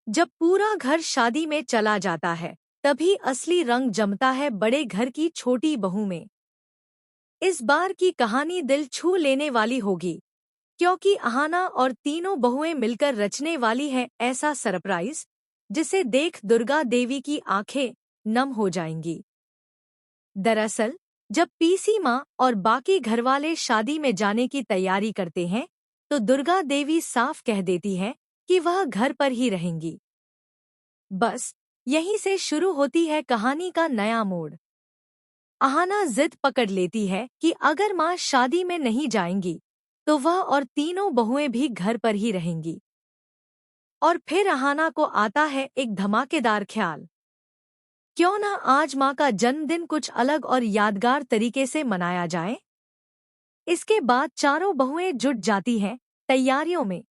जब पूरा घर शादी में चला जाता है, तभी असली रंग जमता है बड़े घर की छोटी बहू में। इस बार की कहानी दिल छू लेने वाली होगी, क्योंकि अहाना और तीनों बहुएं मिलकर रचने वाली है ऐसा सरप्राइज, जिसे देख दुर्गा देवी की आंखें नम हो जाएंगी। दरअसल, जब पीसी माँ और बाकी घरवाले शादी में जाने की तैयारी करते हैं, तो दुर्गा देवी साफ कह देती है कि वह घर पर ही रहेंगी। बस यहीं से शुरू होती है कहानी का नया मोड़। अहाना जिद पकड़ लेती है कि अगर माँ शादी में नहीं जाएंगी, तो वह और तीनों बहुएं भी घर पर ही रहेंगी। और फिर अहाना को आता है एक धमाकेदार ख्याल। क्यों ना आज माँ का जन्मदिन कुछ अलग और यादगार तरीके से मनाया जाए। इसके बाद चारों बहुएं जुट जाती हैं तैयारियों में।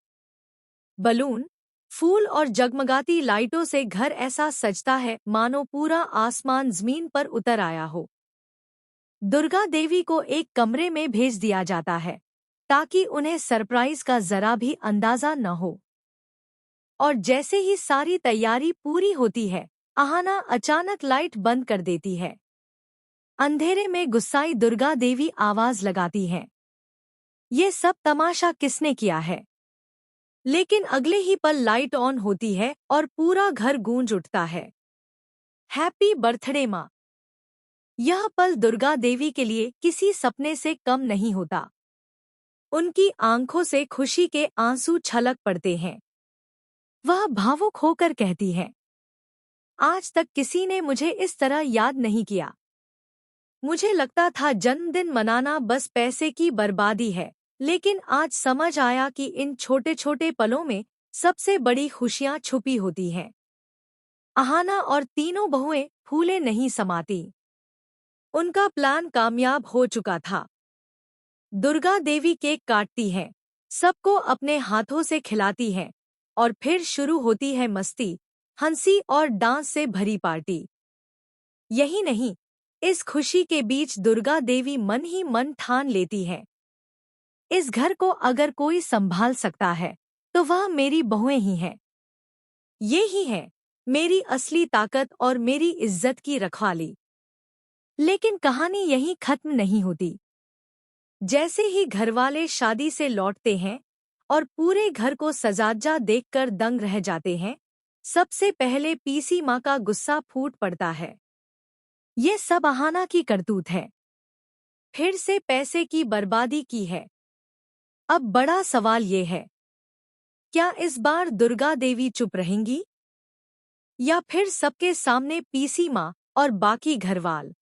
बलून, फूल और जगमगाती लाइटों से घर ऐसा सजता है मानो पूरा आसमान जमीन पर उतर आया हो। दुर्गा देवी को एक कमरे में भेज दिया जाता है, ताकि उन्हें सरप्राइज का जरा भी अंदाजा न हो। और जैसे ही सारी तैयारी पूरी होती है, अहाना अचानक लाइट बंद कर देती है। अंधेरे में गुस्साई दुर्गा देवी आवाज लगाती है, ये सब तमाशा किसने किया है? लेकिन अगले ही पल लाइट ऑन होती है और पूरा घर गूंज उठता है। हैप्पी बर्थडे माँ! यह पल दुर्गा देवी के लिए किसी सपने से कम नहीं होता। उनकी आंखों से खुशी के आंसू छलक पड़ते हैं। वह भावुक होकर कहती है, आज तक किसी ने मुझे इस तरह याद नहीं किया। मुझे लगता था जन्मदिन मनाना बस पैसे की बर्बादी है, लेकिन आज समझ आया कि इन छोटे छोटे पलों में सबसे बड़ी खुशियां छुपी होती हैं। अहाना और तीनों बहुएं फूले नहीं समाती। उनका प्लान कामयाब हो चुका था। दुर्गा देवी केक काटती हैं, सबको अपने हाथों से खिलाती हैं, और फिर शुरू होती है मस्ती, हंसी और डांस से भरी पार्टी। यही नहीं, इस खुशी के बीच दुर्गा देवी मन ही मन ठान लेती है, इस घर को अगर कोई संभाल सकता है, तो वह मेरी बहुएं ही हैं। ये ही है मेरी असली ताकत और मेरी इज्जत की रखवाली। लेकिन कहानी यहीं खत्म नहीं होती। जैसे ही घरवाले शादी से लौटते हैं और पूरे घर को सजाजा देखकर दंग रह जाते हैं, सबसे पहले पीसी माँ का गुस्सा फूट पड़ता है। ये सब अहाना की करतूत है। फिर से पैसे की बर्बादी की है। अब बड़ा सवाल ये है, क्या इस बार दुर्गा देवी चुप रहेंगी, या फिर सबके सामने पीसी माँ और बाकी घरवाल